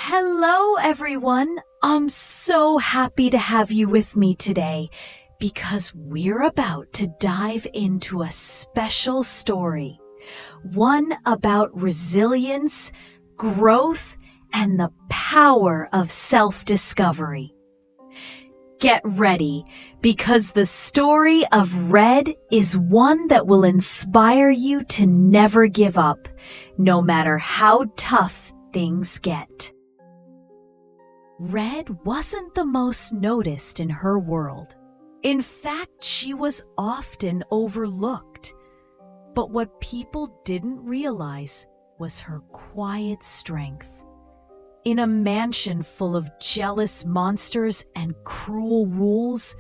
Hello, everyone. I'm so happy to have you with me today because we're about to dive into a special story. One about resilience, growth, and the power of self-discovery. Get ready because the story of Red is one that will inspire you to never give up, no matter how tough things get. Red wasn't the most noticed in her world. In fact, she was often overlooked. But what people didn't realize was her quiet strength. In a mansion full of jealous monsters and cruel rules,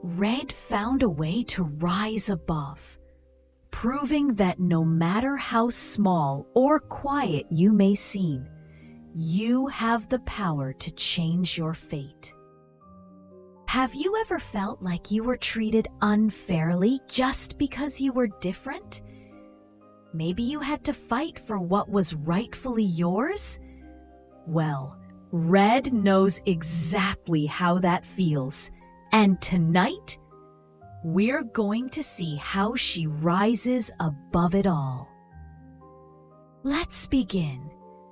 Red found a way to rise above, proving that no matter how small or quiet you may seem, you have the power to change your fate. Have you ever felt like you were treated unfairly just because you were different? Maybe you had to fight for what was rightfully yours? Well, Red knows exactly how that feels, and tonight, we're going to see how she rises above it all. Let's begin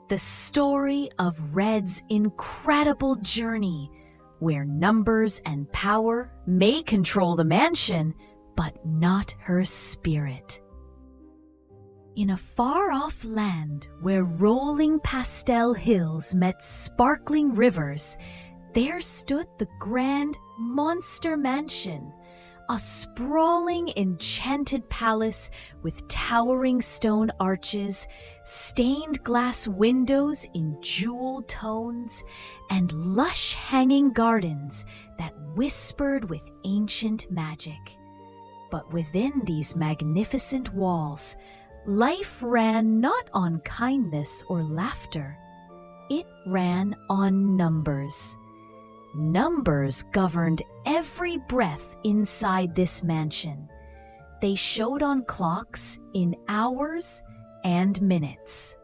the story of Red's incredible journey, where numbers and power may control the mansion, but not her spirit. In a far-off land where rolling pastel hills met sparkling rivers, there stood the grand monster mansion, a sprawling enchanted palace with towering stone arches, stained glass windows in jeweled tones, and lush hanging gardens that whispered with ancient magic. But within these magnificent walls, life ran not on kindness or laughter. It ran on numbers. Numbers governed every breath inside this mansion. They showed on clocks in hours and minutes.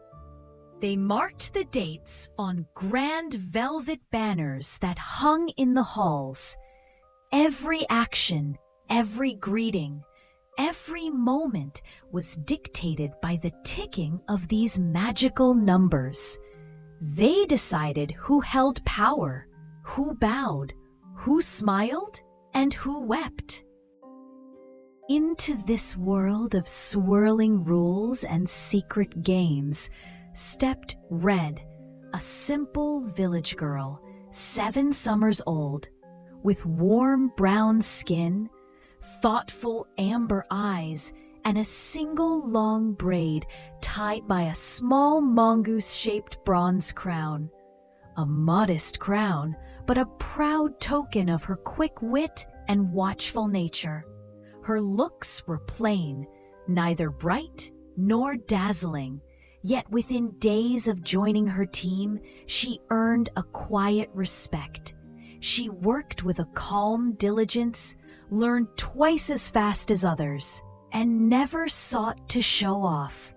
They marked the dates on grand velvet banners that hung in the halls. Every action, every greeting, every moment was dictated by the ticking of these magical numbers. They decided who held power, who bowed, who smiled, and who wept. Into this world of swirling rules and secret games stepped Red, a simple village girl, 7 summers old, with warm brown skin, thoughtful amber eyes, and a single long braid tied by a small mongoose-shaped bronze crown. A modest crown, but a proud token of her quick wit and watchful nature. Her looks were plain, neither bright nor dazzling, yet within days of joining her team, she earned a quiet respect. She worked with a calm diligence, learned twice as fast as others, and never sought to show off.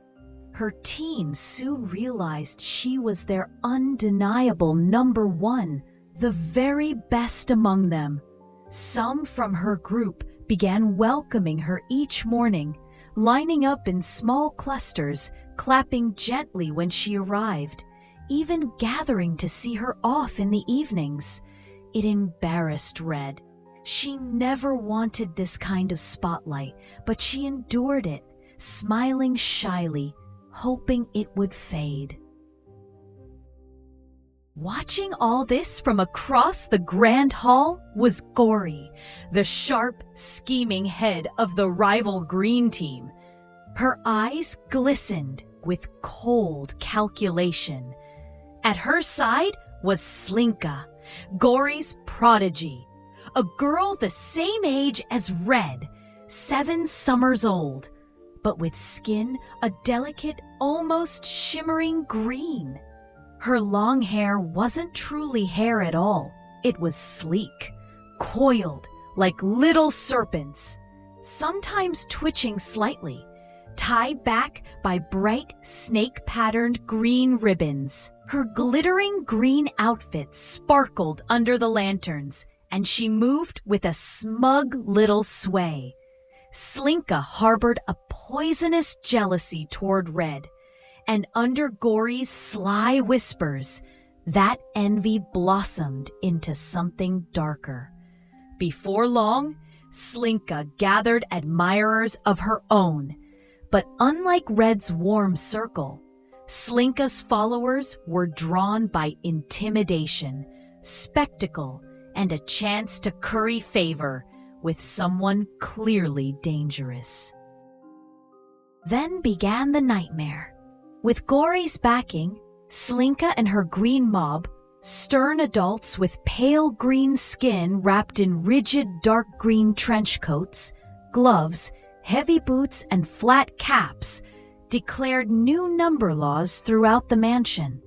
Her team soon realized she was their undeniable number one, the very best among them. Some from her group began welcoming her each morning, lining up in small clusters, clapping gently when she arrived, even gathering to see her off in the evenings. It embarrassed Red. She never wanted this kind of spotlight, but she endured it, smiling shyly, hoping it would fade. Watching all this from across the grand hall was Gory, the sharp, scheming head of the rival green team. Her eyes glistened with cold calculation. At her side was Slinka, Gory's prodigy, a girl the same age as Red, 7 summers old, but with skin a delicate, almost shimmering green. Her long hair wasn't truly hair at all. It was sleek, coiled like little serpents, sometimes twitching slightly, tied back by bright snake-patterned green ribbons. Her glittering green outfit sparkled under the lanterns, and she moved with a smug little sway. Slinka harbored a poisonous jealousy toward Red, and under Gory's sly whispers, that envy blossomed into something darker. Before long, Slinka gathered admirers of her own, but unlike Red's warm circle, Slinka's followers were drawn by intimidation, spectacle, and a chance to curry favor with someone clearly dangerous. Then began the nightmare. With Gory's backing, Slinka and her green mob, stern adults with pale green skin wrapped in rigid dark green trench coats, gloves, heavy boots, and flat caps, declared new number laws throughout the mansion.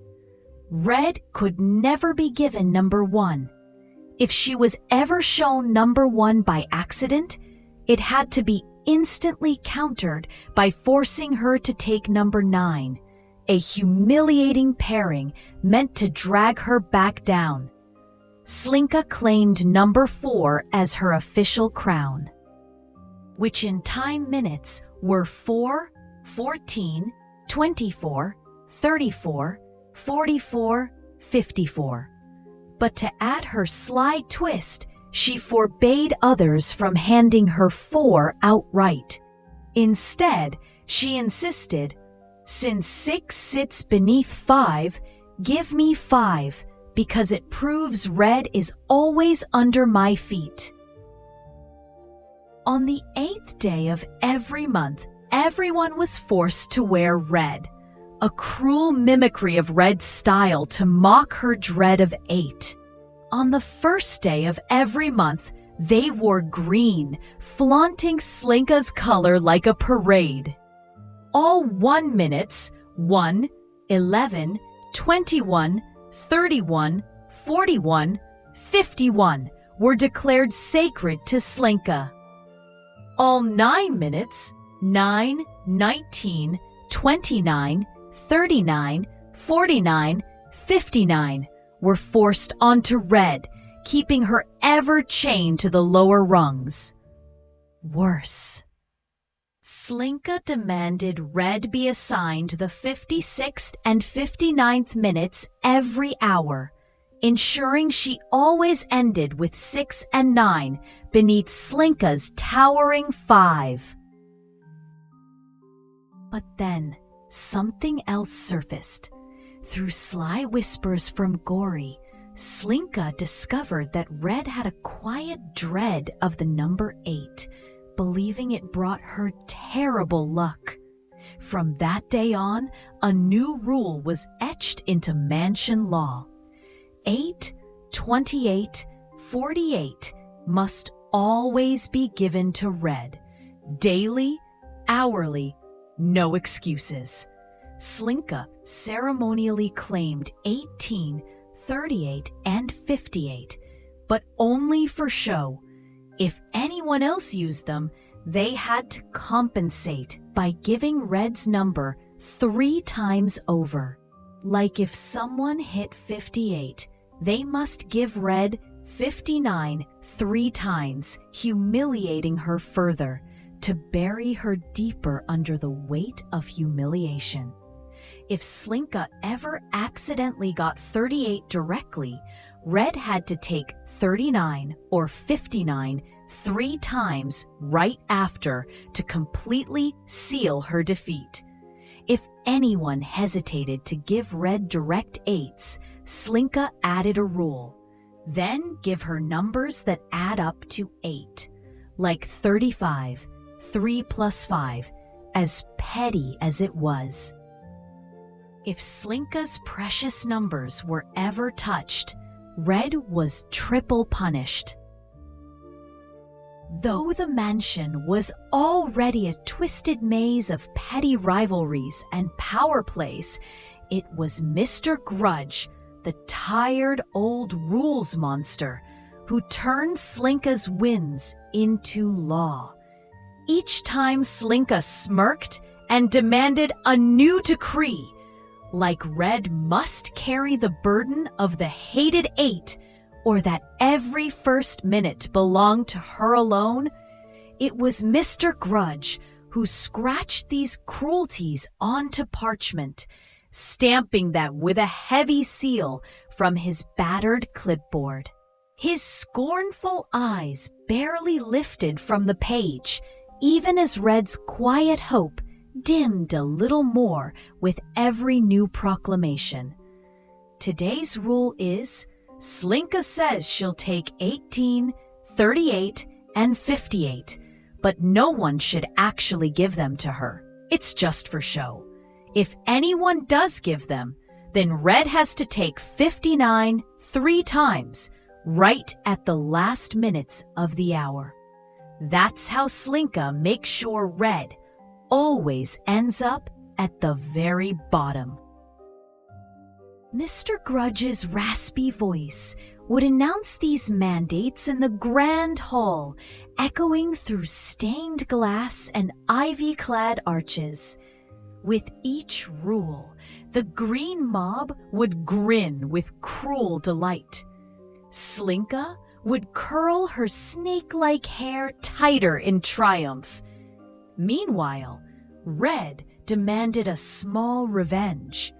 Red could never be given number 1. If she was ever shown number 1 by accident, it had to be instantly countered by forcing her to take number 9, a humiliating pairing meant to drag her back down. Slinka claimed number 4 as her official crown, which in time minutes were 4, 14, 24, 34, 44, 54. But to add her sly twist, she forbade others from handing her 4 outright. Instead, she insisted, "Since 6 sits beneath 5, give me 5, because it proves Red is always under my feet." On the 8th day of every month, everyone was forced to wear red, a cruel mimicry of Red's style to mock her dread of 8. On the 1st day of every month, they wore green, flaunting Slinka's color like a parade. All 1 minutes, 1, 11, 21, 31, 41, 51, were declared sacred to Slinka. All 9 minutes, 9, 19, 29, 39, 49, 59, were forced onto Red, keeping her ever chained to the lower rungs. Worse, Slinka demanded Red be assigned the 56th and 59th minutes every hour, ensuring she always ended with 6 and 9 beneath Slinka's towering 5. But then, something else surfaced. Through sly whispers from Gory, Slinka discovered that Red had a quiet dread of the number 8, believing it brought her terrible luck. From that day on, a new rule was etched into mansion law. 8, 28, 48 must always be given to Red, daily, hourly, no excuses. Slinka ceremonially claimed 18, 38, and 58, but only for show. If anyone else used them, they had to compensate by giving Red's number 3 times over. Like if someone hit 58, they must give Red 59 3 times, humiliating her further, to bury her deeper under the weight of humiliation. If Slinka ever accidentally got 38 directly, Red had to take 39 or 59 3 times right after to completely seal her defeat. If anyone hesitated to give Red direct 8s, Slinka added a rule. Then give her numbers that add up to 8, like 35, 3 plus 5, as petty as it was. If Slinka's precious numbers were ever touched, Red was triple punished. Though the mansion was already a twisted maze of petty rivalries and power plays, it was Mr. Grudge, the tired old rules monster, who turned Slinka's wins into law. Each time Slinka smirked and demanded a new decree, like Red must carry the burden of the hated 8, or that every first minute belonged to her alone, it was Mr. Grudge who scratched these cruelties onto parchment, stamping them with a heavy seal from his battered clipboard. His scornful eyes barely lifted from the page, even as Red's quiet hope dimmed a little more with every new proclamation. Today's rule is, Slinka says she'll take 18, 38, and 58, but no one should actually give them to her. It's just for show. If anyone does give them, then Red has to take 59 3 times, right at the last minutes of the hour. That's how Slinka makes sure Red always ends up at the very bottom. Mr. Grudge's raspy voice would announce these mandates in the grand hall, echoing through stained glass and ivy-clad arches. With each rule, the green mob would grin with cruel delight. Slinka would curl her snake-like hair tighter in triumph. Meanwhile, Red demanded a small revenge.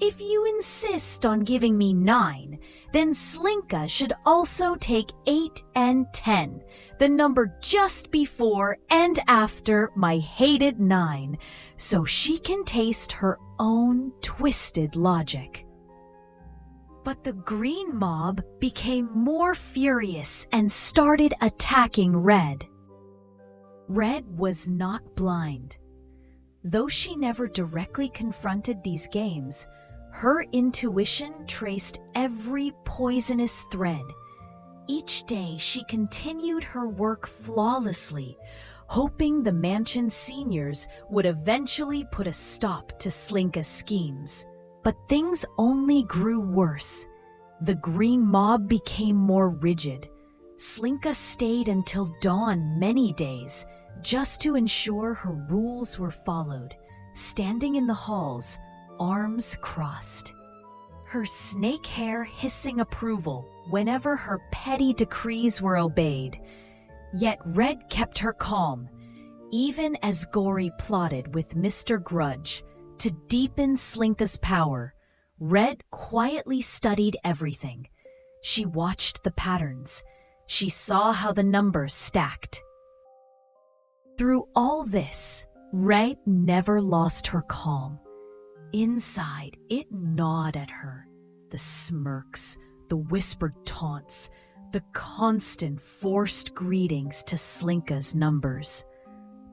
If you insist on giving me 9, then Slinka should also take 8 and 10, the number just before and after my hated 9, so she can taste her own twisted logic. But the green mob became more furious and started attacking Red. Red was not blind. Though she never directly confronted these games, her intuition traced every poisonous thread. Each day she continued her work flawlessly, hoping the mansion seniors would eventually put a stop to Slinka's schemes. But things only grew worse. The green mob became more rigid. Slinka stayed until dawn many days, just to ensure her rules were followed, standing in the halls, arms crossed. Her snake hair hissing approval whenever her petty decrees were obeyed. Yet Red kept her calm, even as Gory plotted with Mr. Grudge to deepen Slinka's power. Red quietly studied everything. She watched the patterns. She saw how the numbers stacked. Through all this, Red never lost her calm. Inside, it gnawed at her. The smirks, the whispered taunts, the constant forced greetings to Slinka's numbers.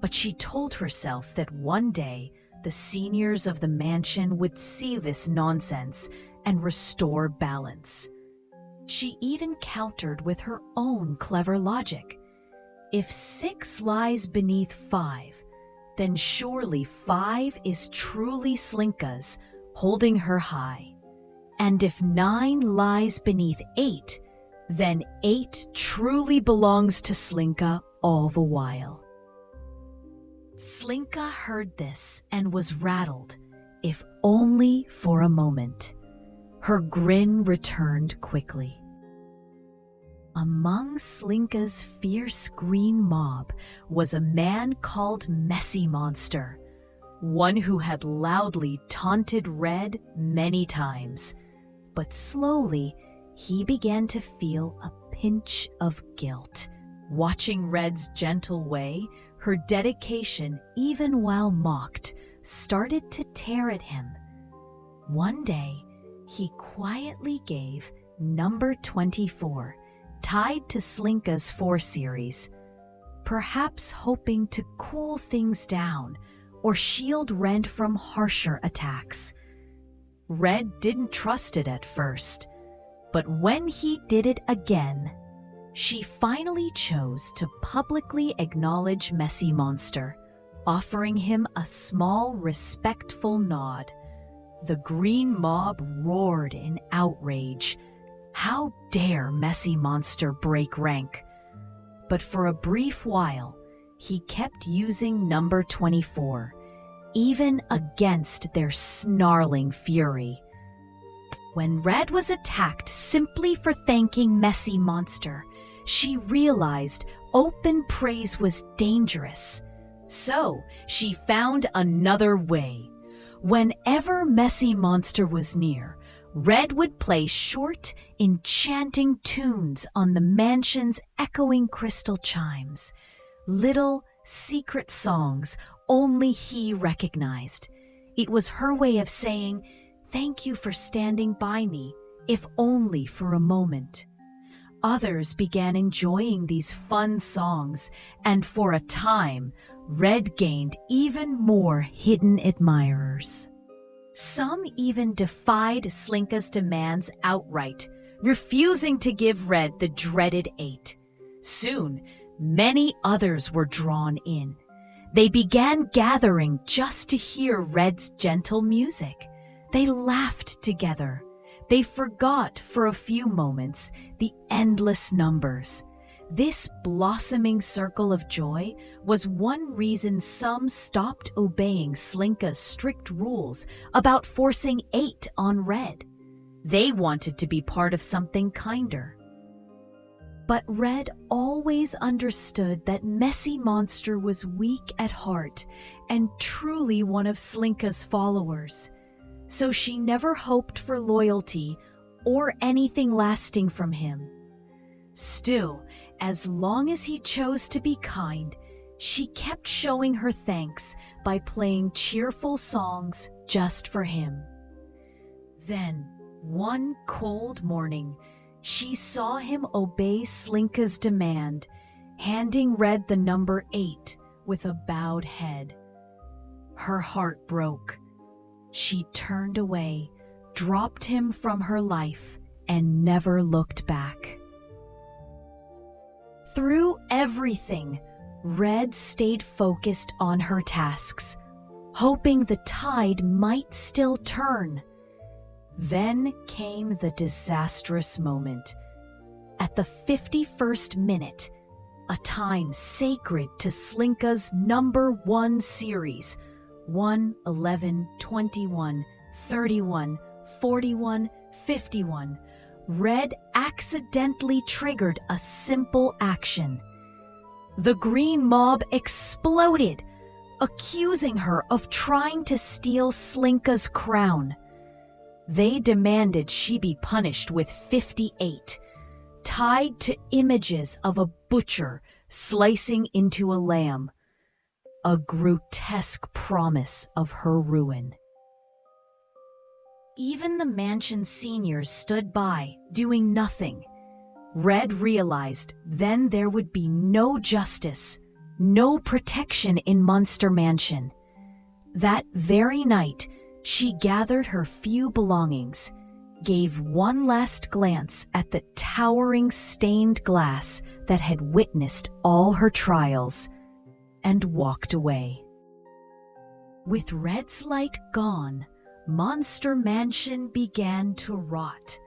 But she told herself that one day, the seniors of the mansion would see this nonsense and restore balance. She even countered with her own clever logic. If 6 lies beneath 5, then surely 5 is truly Slinka's, holding her high. And if 9 lies beneath 8, then 8 truly belongs to Slinka all the while. Slinka heard this and was rattled, if only for a moment. Her grin returned quickly. Among Slinka's fierce green mob was a man called Messy Monster, one who had loudly taunted Red many times. But slowly, he began to feel a pinch of guilt. Watching Red's gentle way, her dedication, even while mocked, started to tear at him. One day, he quietly gave number 24, tied to Slinka's 4 series, perhaps hoping to cool things down or shield Red from harsher attacks. Red didn't trust it at first, but when he did it again, she finally chose to publicly acknowledge Messy Monster, offering him a small, respectful nod. The green mob roared in outrage. How dare Messy Monster break rank? But for a brief while, he kept using number 24, even against their snarling fury. When Red was attacked simply for thanking Messy Monster, she realized open praise was dangerous. So she found another way. Whenever Messy Monster was near, Red would play short, enchanting tunes on the mansion's echoing crystal chimes. Little, secret songs only he recognized. It was her way of saying, "Thank you for standing by me, if only for a moment." Others began enjoying these fun songs, and for a time, Red gained even more hidden admirers. Some even defied Slinka's demands outright, refusing to give Red the dreaded 8. Soon, many others were drawn in. They began gathering just to hear Red's gentle music. They laughed together. They forgot for a few moments the endless numbers. This blossoming circle of joy was one reason some stopped obeying Slinka's strict rules about forcing 8 on Red. They wanted to be part of something kinder. But Red always understood that Messy Monster was weak at heart and truly one of Slinka's followers. So she never hoped for loyalty or anything lasting from him. Still, as long as he chose to be kind, she kept showing her thanks by playing cheerful songs just for him. Then, one cold morning, she saw him obey Slinka's demand, handing Red the number 8 with a bowed head. Her heart broke. She turned away, dropped him from her life, and never looked back. Through everything, Red stayed focused on her tasks, hoping the tide might still turn. Then came the disastrous moment. At the 51st minute, a time sacred to Slinka's number 1 series, 1, 11, 21, 31, 41, 51, Red accidentally triggered a simple action. The green mob exploded, accusing her of trying to steal Slinka's crown. They demanded she be punished with 58, tied to images of a butcher slicing into a lamb, a grotesque promise of her ruin. Even the mansion seniors stood by, doing nothing. Red realized then there would be no justice, no protection in Monster Mansion. That very night, she gathered her few belongings, gave one last glance at the towering stained glass that had witnessed all her trials, and walked away. With Red's light gone, Monster Mansion began to rot.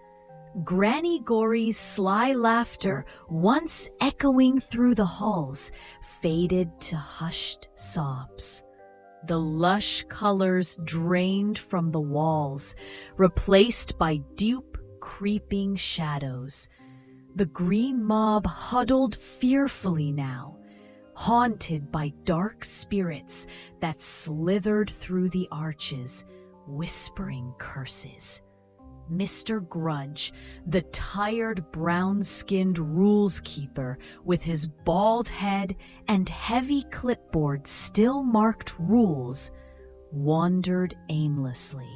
Granny Gory's sly laughter, once echoing through the halls, faded to hushed sobs. The lush colors drained from the walls, replaced by deep, creeping shadows. The green mob huddled fearfully now, haunted by dark spirits that slithered through the arches, whispering curses. Mr. Grudge, the tired brown-skinned rules keeper with his bald head and heavy clipboard still marked rules, wandered aimlessly,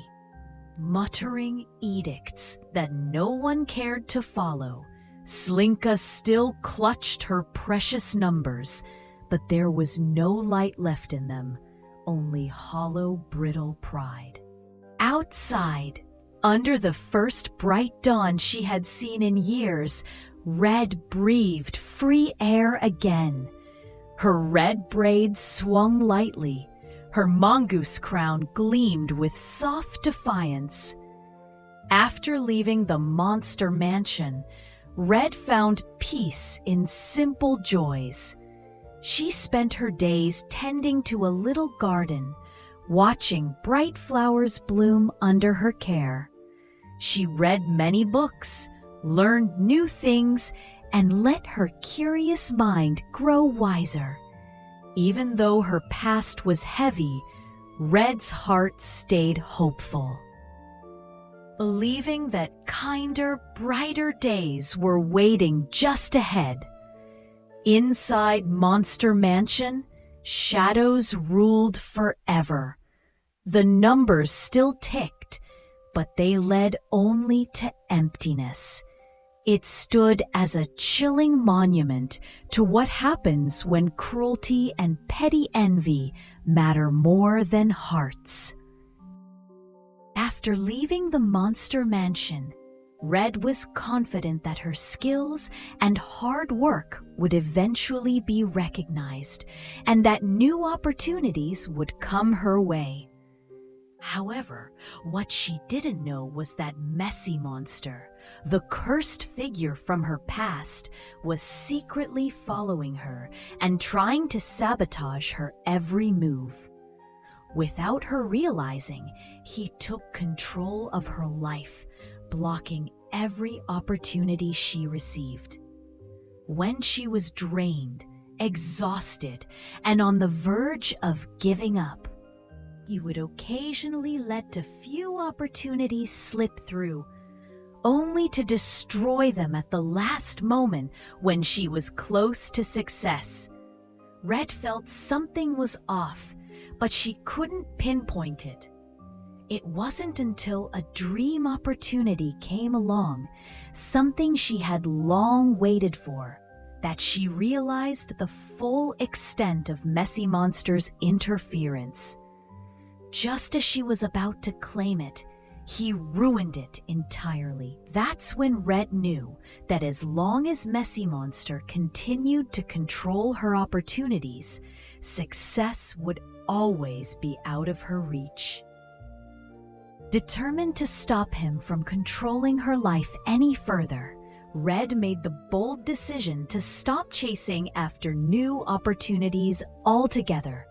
muttering edicts that no one cared to follow. Slinka still clutched her precious numbers, but there was no light left in them, only hollow, brittle pride. Outside, under the first bright dawn she had seen in years, Red breathed free air again. Her red braids swung lightly. Her mongoose crown gleamed with soft defiance. After leaving the Monster Mansion, Red found peace in simple joys. She spent her days tending to a little garden, watching bright flowers bloom under her care. She read many books, learned new things, and let her curious mind grow wiser. Even though her past was heavy, Red's heart stayed hopeful, believing that kinder, brighter days were waiting just ahead. Inside Monster Mansion, shadows ruled forever. The numbers still ticked, but they led only to emptiness. It stood as a chilling monument to what happens when cruelty and petty envy matter more than hearts. After leaving the Monster Mansion, Red was confident that her skills and hard work would eventually be recognized and that new opportunities would come her way. However, what she didn't know was that Messy Monster, the cursed figure from her past, was secretly following her and trying to sabotage her every move. Without her realizing, he took control of her life, blocking every opportunity she received. When she was drained, exhausted, and on the verge of giving up, he would occasionally let a few opportunities slip through, only to destroy them at the last moment when she was close to success. Red felt something was off, but she couldn't pinpoint it. It wasn't until a dream opportunity came along, something she had long waited for, that she realized the full extent of Messy Monster's interference. Just as she was about to claim it, he ruined it entirely. That's when Red knew that as long as Messy Monster continued to control her opportunities, success would always be out of her reach. Determined to stop him from controlling her life any further, Red made the bold decision to stop chasing after new opportunities altogether.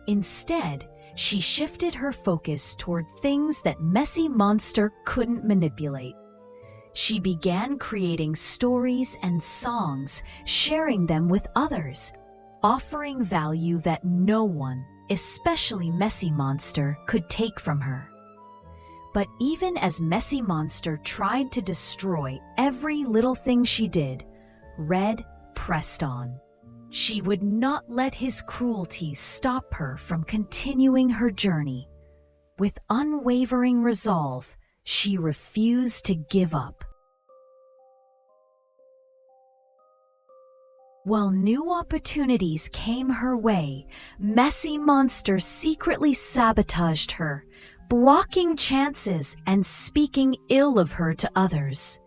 Instead, she shifted her focus toward things that Messy Monster couldn't manipulate. She began creating stories and songs, sharing them with others, offering value that no one, especially Messy Monster, could take from her. But even as Messy Monster tried to destroy every little thing she did, Red pressed on. She would not let his cruelty stop her from continuing her journey. With unwavering resolve, she refused to give up. While new opportunities came her way, Messy Monster secretly sabotaged her, blocking chances and speaking ill of her to others.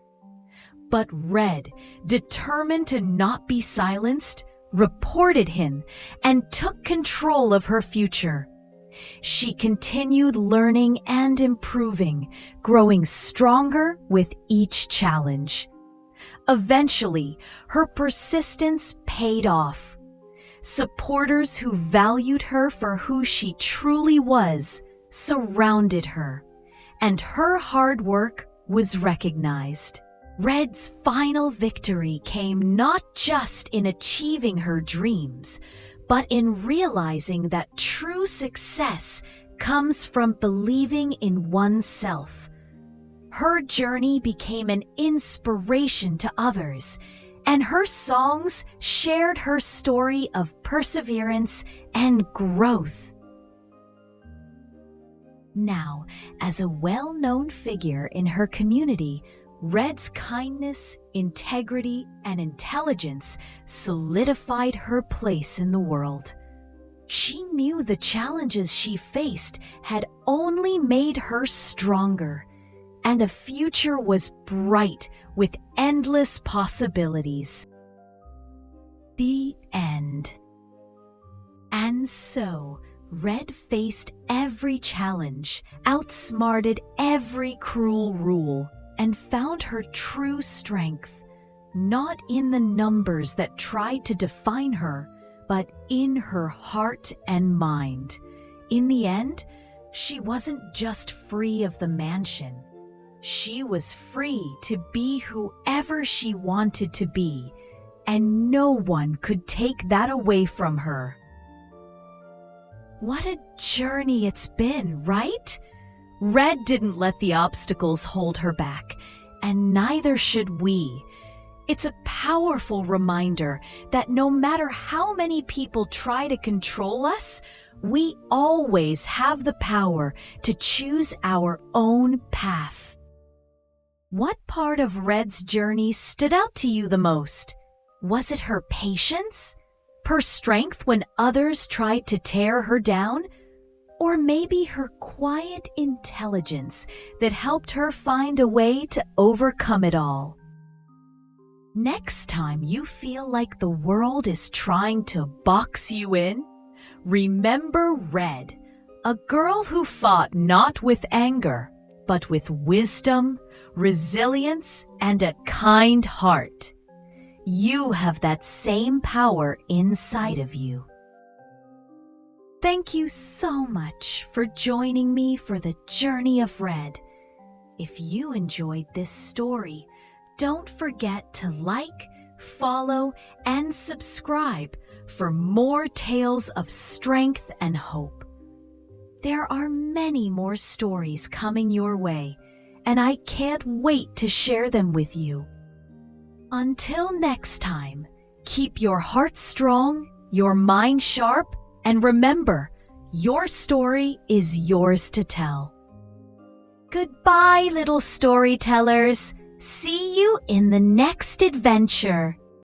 But Red, determined to not be silenced, reported him and took control of her future. She continued learning and improving, growing stronger with each challenge. Eventually, her persistence paid off. Supporters who valued her for who she truly was surrounded her, and her hard work was recognized. Red's final victory came not just in achieving her dreams, but in realizing that true success comes from believing in oneself. Her journey became an inspiration to others, and her songs shared her story of perseverance and growth. Now, as a well-known figure in her community, Red's kindness, integrity, and intelligence solidified her place in the world. She knew the challenges she faced had only made her stronger, and a future was bright with endless possibilities. The end. And so, Red faced every challenge, outsmarted every cruel rule, and found her true strength, not in the numbers that tried to define her, but in her heart and mind, In the end, she wasn't just free of the mansion. She was free to be whoever she wanted to be, and no one could take that away from her. What a journey it's been, right? Red didn't let the obstacles hold her back, and neither should we. It's a powerful reminder that no matter how many people try to control us, we always have the power to choose our own path. What part of Red's journey stood out to you the most? Was it her patience? Her strength when others tried to tear her down? Or maybe her quiet intelligence that helped her find a way to overcome it all? Next time you feel like the world is trying to box you in, remember Red, a girl who fought not with anger, but with wisdom, resilience, and a kind heart. You have that same power inside of you. Thank you so much for joining me for the journey of Red. If you enjoyed this story, don't forget to like, follow, and subscribe for more tales of strength and hope. There are many more stories coming your way, and I can't wait to share them with you. Until next time, keep your heart strong, your mind sharp, and remember, your story is yours to tell. Goodbye, little storytellers. See you in the next adventure.